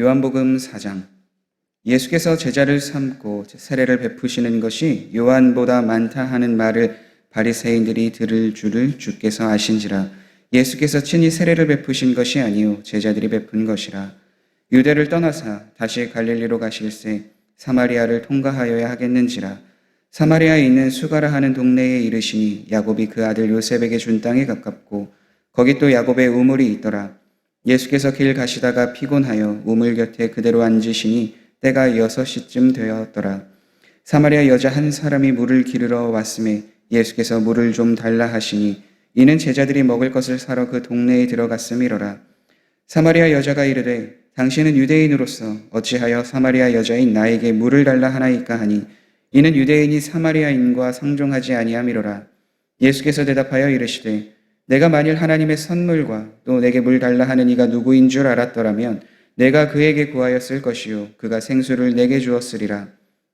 요한복음 4장. 예수께서 제자를 삼고 세례를 베푸시는 것이 요한보다 많다 하는 말을 바리새인들이 들을 줄을 주께서 아신지라. 예수께서 친히 세례를 베푸신 것이 아니요 제자들이 베푼 것이라. 유대를 떠나사 다시 갈릴리로 가실새 사마리아를 통과하여야 하겠는지라. 사마리아에 있는 수가라 하는 동네에 이르시니 야곱이 그 아들 요셉에게 준 땅에 가깝고 거기 또 야곱의 우물이 있더라. 예수께서 길 가시다가 피곤하여 우물 곁에 그대로 앉으시니 때가 6시쯤 되었더라. 사마리아 여자 한 사람이 물을 기르러 왔음에 예수께서 물을 좀 달라 하시니 이는 제자들이 먹을 것을 사러 그 동네에 들어갔음이로라. 사마리아 여자가 이르되 당신은 유대인으로서 어찌하여 사마리아 여자인 나에게 물을 달라 하나이까 하니 이는 유대인이 사마리아인과 상종하지 아니함이로라. 예수께서 대답하여 이르시되 내가 만일 하나님의 선물과 또 내게 물 달라 하는 이가 누구인 줄 알았더라면 내가 그에게 구하였을 것이요 그가 생수를 내게 주었으리라.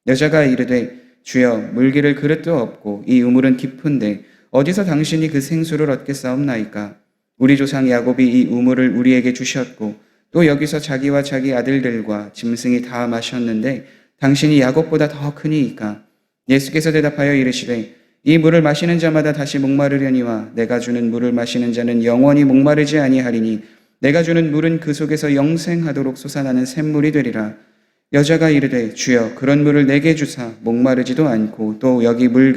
여자가 이르되 주여 물기를 그릇도 없고 이 우물은 깊은데 어디서 당신이 그 생수를 얻겠사옵나이까. 우리 조상 야곱이 이 우물을 우리에게 주셨고 또 여기서 자기와 자기 아들들과 짐승이 다 마셨는데 당신이 야곱보다 더 크니이까. 예수께서 대답하여 이르시되 이 물을 마시는 자마다 다시 목마르려니와 내가 주는 물을 마시는 자는 영원히 목마르지 아니하리니 내가 주는 물은 그 속에서 영생하도록 솟아나는 샘물이 되리라. 여자가 이르되 주여 그런 물을 내게 주사 목마르지도 않고 또 여기 물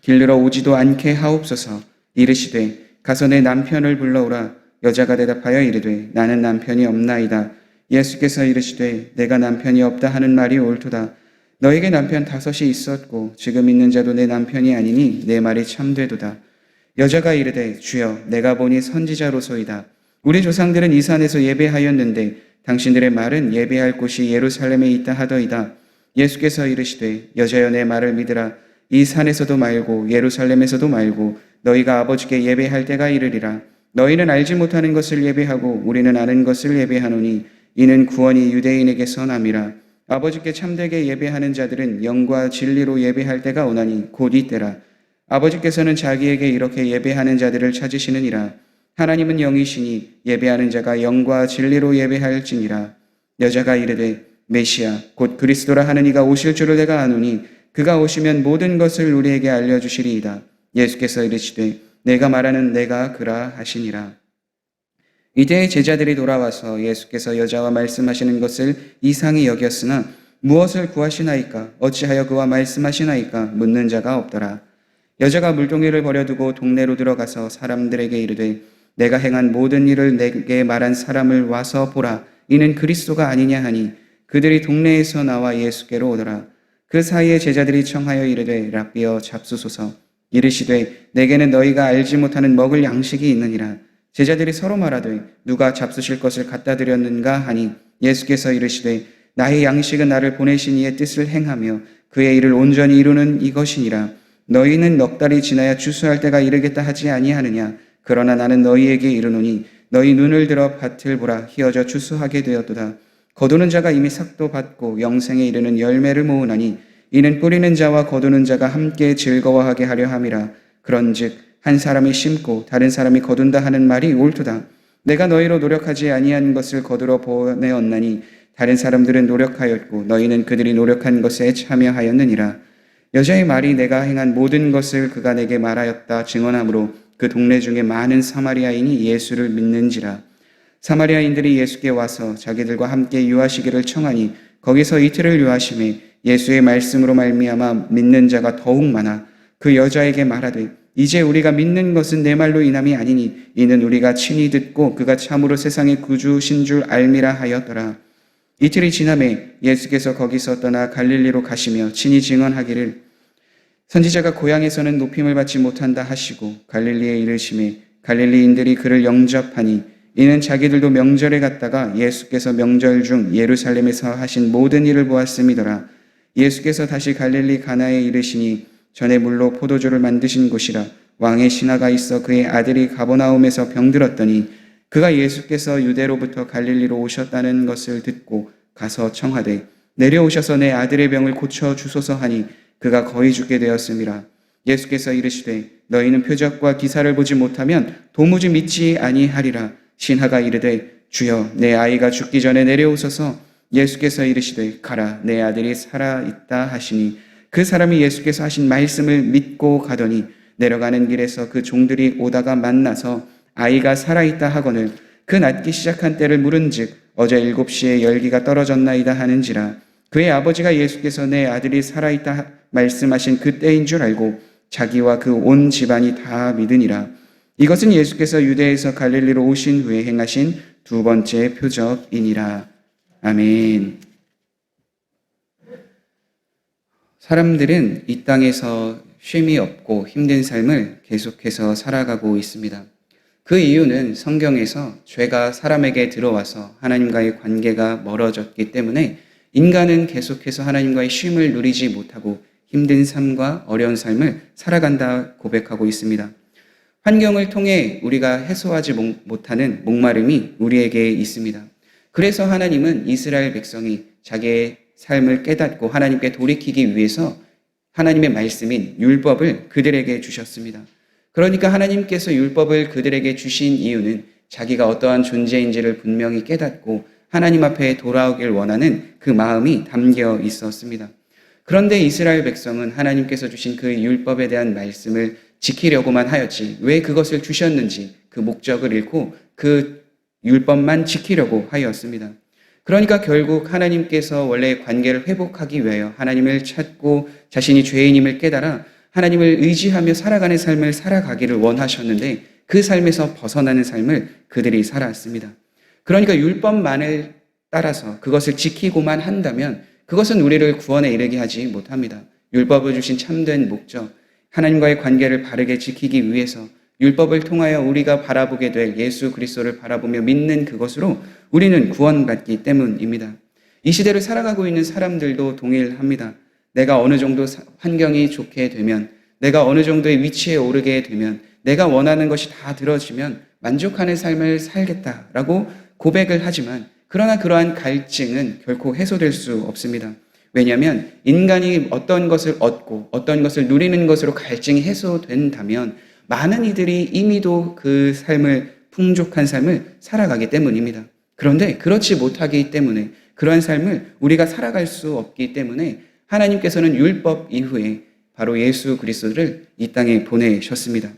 길르러 오지도 않게 하옵소서. 이르시되 가서 내 남편을 불러오라. 여자가 대답하여 이르되 나는 남편이 없나이다. 예수께서 이르시되 내가 남편이 없다 하는 말이 옳도다. 너에게 남편 5이 있었고 지금 있는 자도 내 남편이 아니니 내 말이 참되도다. 여자가 이르되 주여 내가 보니 선지자로소이다. 우리 조상들은 이 산에서 예배하였는데 당신들의 말은 예배할 곳이 예루살렘에 있다 하더이다. 예수께서 이르시되 여자여 내 말을 믿으라. 이 산에서도 말고 예루살렘에서도 말고 너희가 아버지께 예배할 때가 이르리라. 너희는 알지 못하는 것을 예배하고 우리는 아는 것을 예배하노니 이는 구원이 유대인에게서 남이라. 아버지께 참되게 예배하는 자들은 영과 진리로 예배할 때가 오나니 곧 이때라. 아버지께서는 자기에게 이렇게 예배하는 자들을 찾으시느니라. 하나님은 영이시니 예배하는 자가 영과 진리로 예배할지니라. 여자가 이르되 메시아 곧 그리스도라 하는 이가 오실 줄을 내가 아노니 그가 오시면 모든 것을 우리에게 알려주시리이다. 예수께서 이르시되 내가 말하는 내가 그라 하시니라. 이때 제자들이 돌아와서 예수께서 여자와 말씀하시는 것을 이상히 여겼으나 무엇을 구하시나이까 어찌하여 그와 말씀하시나이까 묻는 자가 없더라. 여자가 물동이를 버려두고 동네로 들어가서 사람들에게 이르되 내가 행한 모든 일을 내게 말한 사람을 와서 보라. 이는 그리스도가 아니냐 하니 그들이 동네에서 나와 예수께로 오더라. 그 사이에 제자들이 청하여 이르되 랍비여 잡수소서. 이르시되 내게는 너희가 알지 못하는 먹을 양식이 있느니라. 제자들이 서로 말하되 누가 잡수실 것을 갖다 드렸는가 하니 예수께서 이르시되 나의 양식은 나를 보내신 이의 뜻을 행하며 그의 일을 온전히 이루는 이것이니라. 너희는 넉 달이 지나야 추수할 때가 이르겠다 하지 아니하느냐. 그러나 나는 너희에게 이르노니 너희 눈을 들어 밭을 보라. 희어져 추수하게 되었도다. 거두는 자가 이미 삭도 받고 영생에 이르는 열매를 모으나니 이는 뿌리는 자와 거두는 자가 함께 즐거워하게 하려 함이라. 그런즉 한 사람이 심고 다른 사람이 거둔다 하는 말이 옳도다. 내가 너희로 노력하지 아니한 것을 거두러 보내었나니 다른 사람들은 노력하였고 너희는 그들이 노력한 것에 참여하였느니라. 여자의 말이 내가 행한 모든 것을 그가 내게 말하였다 증언하므로 그 동네 중에 많은 사마리아인이 예수를 믿는지라. 사마리아인들이 예수께 와서 자기들과 함께 유하시기를 청하니 거기서 이틀을 유하심에 예수의 말씀으로 말미암아 믿는 자가 더욱 많아 그 여자에게 말하되 이제 우리가 믿는 것은 내 말로 인함이 아니니 이는 우리가 친히 듣고 그가 참으로 세상의 구주신 줄 알미라 하였더라. 이틀이 지나매 예수께서 거기서 떠나 갈릴리로 가시며 친히 증언하기를 선지자가 고향에서는 높임을 받지 못한다 하시고 갈릴리에 이르심에 갈릴리인들이 그를 영접하니 이는 자기들도 명절에 갔다가 예수께서 명절 중 예루살렘에서 하신 모든 일을 보았음이더라. 예수께서 다시 갈릴리 가나에 이르시니 전에 물로 포도주를 만드신 곳이라. 왕의 신하가 있어 그의 아들이 가버나움에서 병들었더니 그가 예수께서 유대로부터 갈릴리로 오셨다는 것을 듣고 가서 청하되 내려오셔서 내 아들의 병을 고쳐 주소서 하니 그가 거의 죽게 되었음이라. 예수께서 이르시되 너희는 표적과 기사를 보지 못하면 도무지 믿지 아니하리라. 신하가 이르되 주여 내 아이가 죽기 전에 내려오소서. 예수께서 이르시되 가라 내 아들이 살아있다 하시니 그 사람이 예수께서 하신 말씀을 믿고 가더니 내려가는 길에서 그 종들이 오다가 만나서 아이가 살아있다 하거늘 그 낫기 시작한 때를 물은즉 어제 7시에 열기가 떨어졌나이다 하는지라. 그의 아버지가 예수께서 내 아들이 살아있다 말씀하신 그 때인 줄 알고 자기와 그 온 집안이 다 믿으니라. 이것은 예수께서 유대에서 갈릴리로 오신 후에 행하신 두 번째 표적이니라. 아멘. 사람들은 이 땅에서 쉼이 없고 힘든 삶을 계속해서 살아가고 있습니다. 그 이유는 성경에서 죄가 사람에게 들어와서 하나님과의 관계가 멀어졌기 때문에 인간은 계속해서 하나님과의 쉼을 누리지 못하고 힘든 삶과 어려운 삶을 살아간다 고백하고 있습니다. 환경을 통해 우리가 해소하지 못하는 목마름이 우리에게 있습니다. 그래서 하나님은 이스라엘 백성이 자기의 삶을 깨닫고 하나님께 돌이키기 위해서 하나님의 말씀인 율법을 그들에게 주셨습니다. 그러니까 하나님께서 율법을 그들에게 주신 이유는 자기가 어떠한 존재인지를 분명히 깨닫고 하나님 앞에 돌아오길 원하는 그 마음이 담겨 있었습니다. 그런데 이스라엘 백성은 하나님께서 주신 그 율법에 대한 말씀을 지키려고만 하였지 왜 그것을 주셨는지 그 목적을 잃고 그 율법만 지키려고 하였습니다. 그러니까 결국 하나님께서 원래 관계를 회복하기 위하여 하나님을 찾고 자신이 죄인임을 깨달아 하나님을 의지하며 살아가는 삶을 살아가기를 원하셨는데 그 삶에서 벗어나는 삶을 그들이 살아왔습니다. 그러니까 율법만을 따라서 그것을 지키고만 한다면 그것은 우리를 구원에 이르게 하지 못합니다. 율법을 주신 참된 목적, 하나님과의 관계를 바르게 지키기 위해서 율법을 통하여 우리가 바라보게 될 예수 그리스도를 바라보며 믿는 그것으로 우리는 구원받기 때문입니다. 이 시대를 살아가고 있는 사람들도 동일합니다. 내가 어느 정도 환경이 좋게 되면, 내가 어느 정도의 위치에 오르게 되면, 내가 원하는 것이 다 들어지면 만족하는 삶을 살겠다라고 고백을 하지만 그러나 그러한 갈증은 결코 해소될 수 없습니다. 왜냐하면 인간이 어떤 것을 얻고 어떤 것을 누리는 것으로 갈증이 해소된다면 많은 이들이 이미도 그 삶을 풍족한 삶을 살아가기 때문입니다. 그런데 그렇지 못하기 때문에 그러한 삶을 우리가 살아갈 수 없기 때문에 하나님께서는 율법 이후에 바로 예수 그리스도를 이 땅에 보내셨습니다.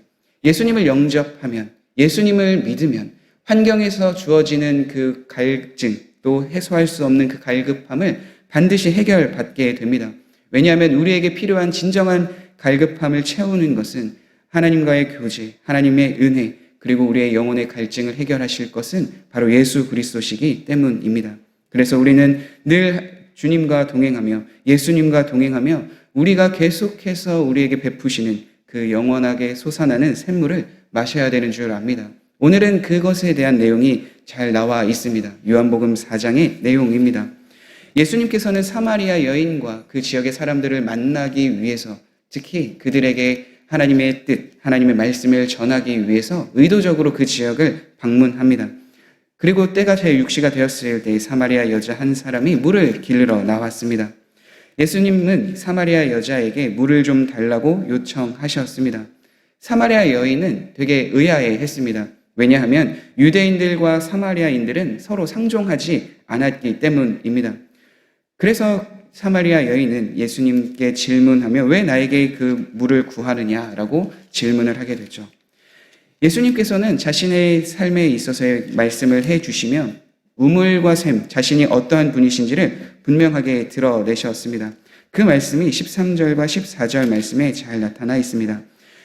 예수님을 영접하면, 예수님을 믿으면 환경에서 주어지는 그 갈증, 또 해소할 수 없는 그 갈급함을 반드시 해결받게 됩니다. 왜냐하면 우리에게 필요한 진정한 갈급함을 채우는 것은 하나님과의 교제, 하나님의 은혜, 그리고 우리의 영혼의 갈증을 해결하실 것은 바로 예수 그리스도시기 때문입니다. 그래서 우리는 늘 주님과 동행하며 예수님과 동행하며 우리가 계속해서 우리에게 베푸시는 그 영원하게 솟아나는 샘물을 마셔야 되는 줄 압니다. 오늘은 그것에 대한 내용이 잘 나와 있습니다. 요한복음 4장의 내용입니다. 예수님께서는 사마리아 여인과 그 지역의 사람들을 만나기 위해서 특히 그들에게 하나님의 뜻, 하나님의 말씀을 전하기 위해서 의도적으로 그 지역을 방문합니다. 그리고 때가 제6시가 되었을 때 사마리아 여자 한 사람이 물을 길러 나왔습니다. 예수님은 사마리아 여자에게 물을 좀 달라고 요청하셨습니다. 사마리아 여인은 되게 의아해했습니다. 왜냐하면 유대인들과 사마리아인들은 서로 상종하지 않았기 때문입니다. 그래서 사마리아 여인은 예수님께 질문하며 왜 나에게 그 물을 구하느냐라고 질문을 하게 되죠. 예수님께서는 자신의 삶에 있어서의 말씀을 해주시며 우물과 샘, 자신이 어떠한 분이신지를 분명하게 드러내셨습니다. 그 말씀이 13절과 14절 말씀에 잘 나타나 있습니다.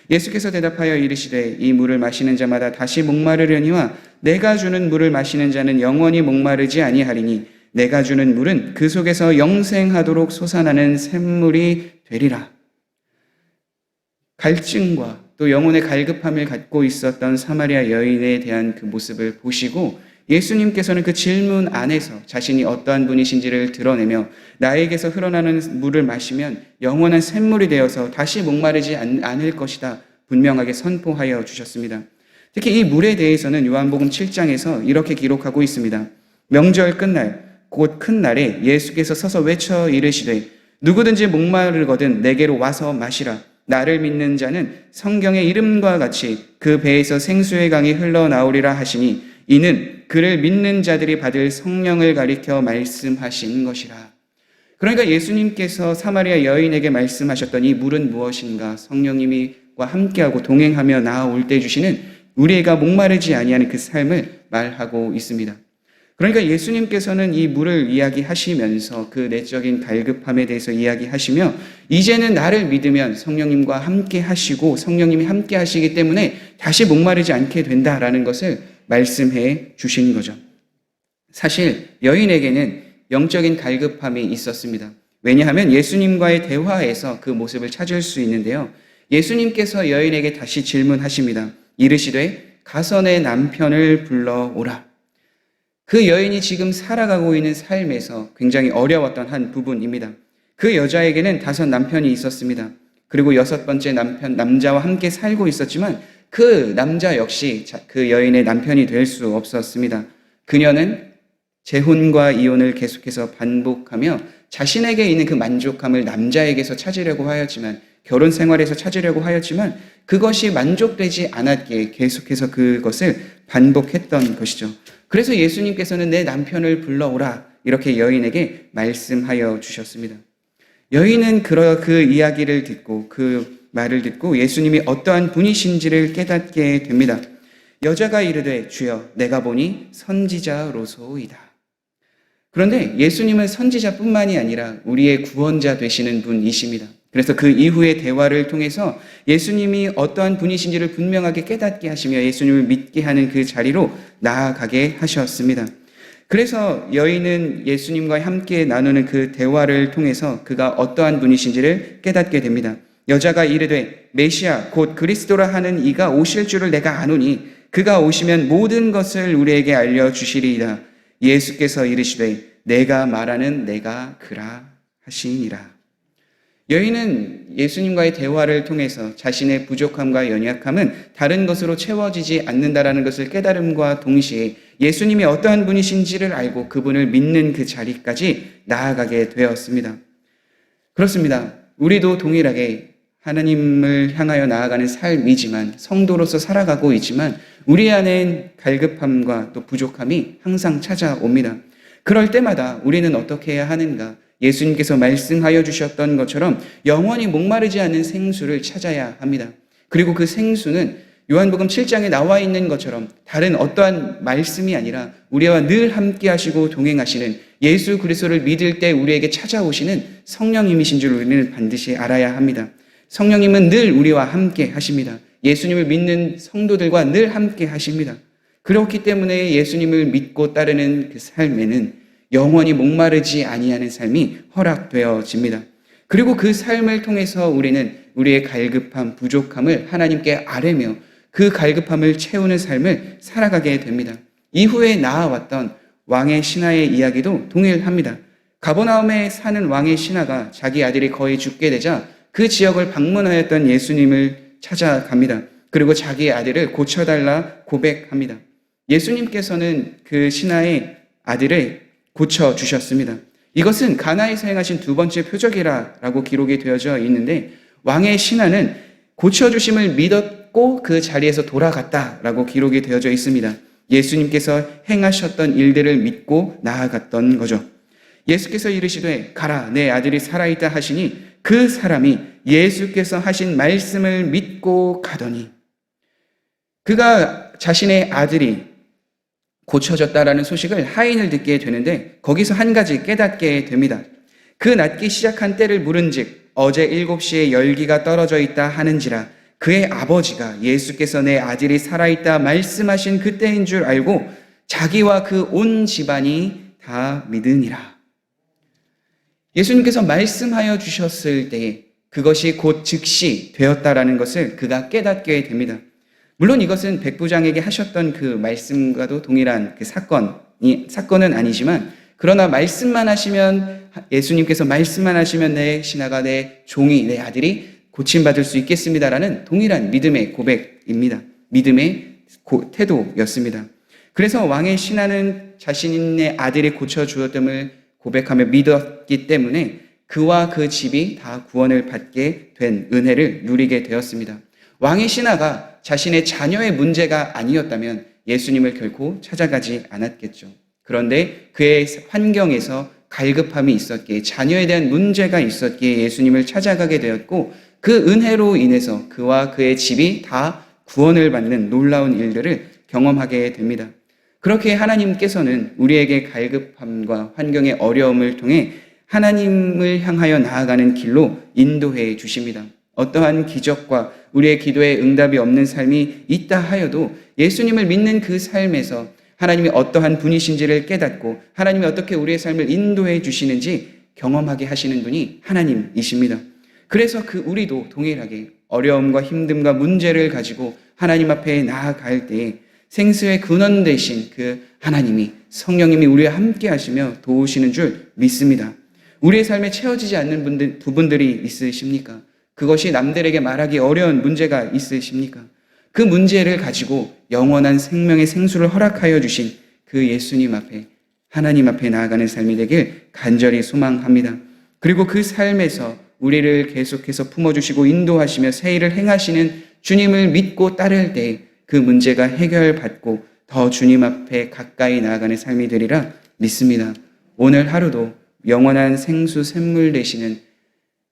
예수께서 대답하여 이르시되 이 물을 마시는 자마다 다시 목마르려니와 내가 주는 물을 마시는 자는 영원히 목마르지 아니하리니 내가 주는 물은 그 속에서 영생하도록 솟아나는 샘물이 되리라. 갈증과 또 영혼의 갈급함을 갖고 있었던 사마리아 여인에 대한 그 모습을 보시고 예수님께서는 그 질문 안에서 자신이 어떠한 분이신지를 드러내며 나에게서 흘러나는 물을 마시면 영원한 샘물이 되어서 다시 목마르지 않을 것이다 분명하게 선포하여 주셨습니다. 특히 이 물에 대해서는 요한복음 7장에서 이렇게 기록하고 있습니다. 명절 끝날 곧 큰 날에 예수께서 서서 외쳐 이르시되 누구든지 목마르거든 내게로 와서 마시라. 나를 믿는 자는 성경의 이름과 같이 그 배에서 생수의 강이 흘러나오리라 하시니 이는 그를 믿는 자들이 받을 성령을 가리켜 말씀하신 것이라. 그러니까 예수님께서 사마리아 여인에게 말씀하셨던 이 물은 무엇인가? 성령님과 함께하고 동행하며 나아올 때 주시는 우리가 목마르지 아니하는 그 삶을 말하고 있습니다. 그러니까 예수님께서는 이 물을 이야기하시면서 그 내적인 갈급함에 대해서 이야기하시며 이제는 나를 믿으면 성령님과 함께 하시고 성령님이 함께 하시기 때문에 다시 목마르지 않게 된다라는 것을 말씀해 주신 거죠. 사실 여인에게는 영적인 갈급함이 있었습니다. 왜냐하면 예수님과의 대화에서 그 모습을 찾을 수 있는데요. 예수님께서 여인에게 다시 질문하십니다. 이르시되 가서 내 남편을 불러오라. 그 여인이 지금 살아가고 있는 삶에서 굉장히 어려웠던 한 부분입니다. 그 여자에게는 5 남편이 있었습니다. 그리고 6번째 남자와 함께 살고 있었지만 그 남자 역시 그 여인의 남편이 될 수 없었습니다. 그녀는 재혼과 이혼을 계속해서 반복하며 자신에게 있는 그 만족감을 남자에게서 찾으려고 하였지만 결혼 생활에서 찾으려고 하였지만 그것이 만족되지 않았기에 계속해서 그것을 반복했던 것이죠. 그래서 예수님께서는 내 남편을 불러오라 이렇게 여인에게 말씀하여 주셨습니다. 여인은 그 이야기를 듣고 그 말을 듣고 예수님이 어떠한 분이신지를 깨닫게 됩니다. 여자가 이르되 주여 내가 보니 선지자로소이다. 그런데 예수님은 선지자뿐만이 아니라 우리의 구원자 되시는 분이십니다. 그래서 그 이후의 대화를 통해서 예수님이 어떠한 분이신지를 분명하게 깨닫게 하시며 예수님을 믿게 하는 그 자리로 나아가게 하셨습니다. 그래서 여인은 예수님과 함께 나누는 그 대화를 통해서 그가 어떠한 분이신지를 깨닫게 됩니다. 여자가 이르되 메시아 곧 그리스도라 하는 이가 오실 줄을 내가 아노니 그가 오시면 모든 것을 우리에게 알려주시리이다. 예수께서 이르시되 내가 말하는 내가 그라 하시니라. 여인은 예수님과의 대화를 통해서 자신의 부족함과 연약함은 다른 것으로 채워지지 않는다라는 것을 깨달음과 동시에 예수님이 어떠한 분이신지를 알고 그분을 믿는 그 자리까지 나아가게 되었습니다. 그렇습니다. 우리도 동일하게 하나님을 향하여 나아가는 삶이지만 성도로서 살아가고 있지만 우리 안엔 갈급함과 또 부족함이 항상 찾아옵니다. 그럴 때마다 우리는 어떻게 해야 하는가? 예수님께서 말씀하여 주셨던 것처럼 영원히 목마르지 않는 생수를 찾아야 합니다. 그리고 그 생수는 요한복음 7장에 나와 있는 것처럼 다른 어떠한 말씀이 아니라 우리와 늘 함께 하시고 동행하시는 예수 그리스도를 믿을 때 우리에게 찾아오시는 성령님이신 줄 우리는 반드시 알아야 합니다. 성령님은 늘 우리와 함께 하십니다. 예수님을 믿는 성도들과 늘 함께 하십니다. 그렇기 때문에 예수님을 믿고 따르는 그 삶에는 영원히 목마르지 아니하는 삶이 허락되어집니다. 그리고 그 삶을 통해서 우리는 우리의 갈급함, 부족함을 하나님께 아뢰며 그 갈급함을 채우는 삶을 살아가게 됩니다. 이후에 나아왔던 왕의 신하의 이야기도 동일합니다. 가버나움에 사는 왕의 신하가 자기 아들이 거의 죽게 되자 그 지역을 방문하였던 예수님을 찾아갑니다. 그리고 자기의 아들을 고쳐달라 고백합니다. 예수님께서는 그 신하의 아들을 고쳐주셨습니다. 이것은 가나에서 행하신 2번째 표적이라고 기록이 되어져 있는데 왕의 신하는 고쳐주심을 믿었고 그 자리에서 돌아갔다라고 기록이 되어져 있습니다. 예수님께서 행하셨던 일들을 믿고 나아갔던 거죠. 예수께서 이르시되 가라 내 아들이 살아있다 하시니 그 사람이 예수께서 하신 말씀을 믿고 가더니 그가 자신의 아들이 고쳐졌다라는 소식을 하인을 듣게 되는데 거기서 한 가지 깨닫게 됩니다. 그 낫기 시작한 때를 물은즉 어제 7시에 열기가 떨어져 있다 하는지라 그의 아버지가 예수께서 내 아들이 살아있다 말씀하신 그때인 줄 알고 자기와 그 온 집안이 다 믿으니라. 예수님께서 말씀하여 주셨을 때에 그것이 곧 즉시 되었다라는 것을 그가 깨닫게 됩니다. 물론 이것은 백부장에게 하셨던 그 말씀과도 동일한 그 사건은 아니지만 그러나 말씀만 하시면 예수님께서 말씀만 하시면 내 신하가 내 종이 내 아들이 고침받을 수 있겠습니다라는 동일한 믿음의 고백입니다. 믿음의 태도였습니다. 그래서 왕의 신하는 자신의 아들이 고쳐주었음을 고백하며 믿었기 때문에 그와 그 집이 다 구원을 받게 된 은혜를 누리게 되었습니다. 왕의 신하가 자신의 자녀의 문제가 아니었다면 예수님을 결코 찾아가지 않았겠죠. 그런데 그의 환경에서 갈급함이 있었기에, 자녀에 대한 문제가 있었기에 예수님을 찾아가게 되었고, 그 은혜로 인해서 그와 그의 집이 다 구원을 받는 놀라운 일들을 경험하게 됩니다. 그렇게 하나님께서는 우리에게 갈급함과 환경의 어려움을 통해 하나님을 향하여 나아가는 길로 인도해 주십니다. 어떠한 기적과 우리의 기도에 응답이 없는 삶이 있다 하여도 예수님을 믿는 그 삶에서 하나님이 어떠한 분이신지를 깨닫고 하나님이 어떻게 우리의 삶을 인도해 주시는지 경험하게 하시는 분이 하나님이십니다. 그래서 우리도 동일하게 어려움과 힘듦과 문제를 가지고 하나님 앞에 나아갈 때에 생수의 근원 되신 그 하나님이, 성령님이 우리와 함께 하시며 도우시는 줄 믿습니다. 우리의 삶에 채워지지 않는 부분들이 있으십니까? 그것이 남들에게 말하기 어려운 문제가 있으십니까? 그 문제를 가지고 영원한 생명의 생수를 허락하여 주신 그 예수님 앞에, 하나님 앞에 나아가는 삶이 되길 간절히 소망합니다. 그리고 그 삶에서 우리를 계속해서 품어주시고 인도하시며 새 일을 행하시는 주님을 믿고 따를 때 그 문제가 해결받고 더 주님 앞에 가까이 나아가는 삶이 되리라 믿습니다. 오늘 하루도 영원한 생수 샘물 되시는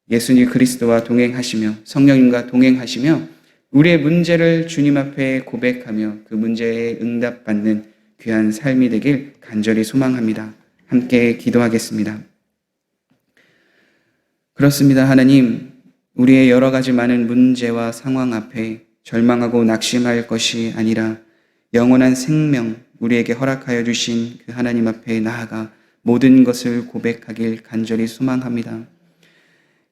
예수님 그리스도와 동행하시며 성령님과 동행하시며 우리의 문제를 주님 앞에 고백하며 그 문제에 응답받는 귀한 삶이 되길 간절히 소망합니다. 함께 기도하겠습니다. 그렇습니다. 하나님, 우리의 여러 가지 많은 문제와 상황 앞에 절망하고 낙심할 것이 아니라 영원한 생명, 우리에게 허락하여 주신 그 하나님 앞에 나아가 모든 것을 고백하길 간절히 소망합니다.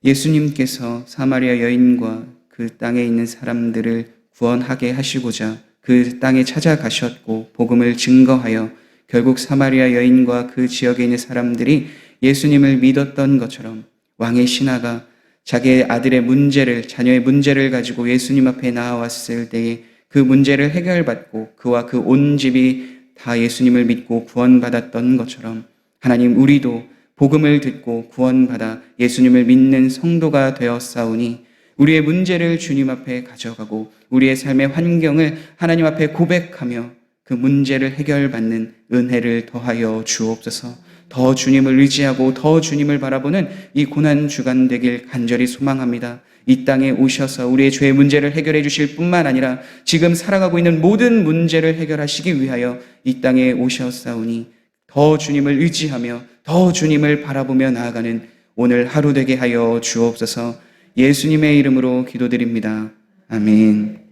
예수님께서 사마리아 여인과 그 땅에 있는 사람들을 구원하게 하시고자 그 땅에 찾아가셨고 복음을 증거하여 결국 사마리아 여인과 그 지역에 있는 사람들이 예수님을 믿었던 것처럼 왕의 신하가 자기의 아들의 문제를, 자녀의 문제를 가지고 예수님 앞에 나아왔을 때에 그 문제를 해결받고 그와 그 온 집이 다 예수님을 믿고 구원받았던 것처럼 하나님, 우리도 복음을 듣고 구원받아 예수님을 믿는 성도가 되었사오니 우리의 문제를 주님 앞에 가져가고 우리의 삶의 환경을 하나님 앞에 고백하며 그 문제를 해결받는 은혜를 더하여 주옵소서. 더 주님을 의지하고 더 주님을 바라보는 이 고난 주간 되길 간절히 소망합니다. 이 땅에 오셔서 우리의 죄의 문제를 해결해 주실 뿐만 아니라 지금 살아가고 있는 모든 문제를 해결하시기 위하여 이 땅에 오셨사오니 더 주님을 의지하며 더 주님을 바라보며 나아가는 오늘 하루 되게 하여 주옵소서. 예수님의 이름으로 기도드립니다. 아멘.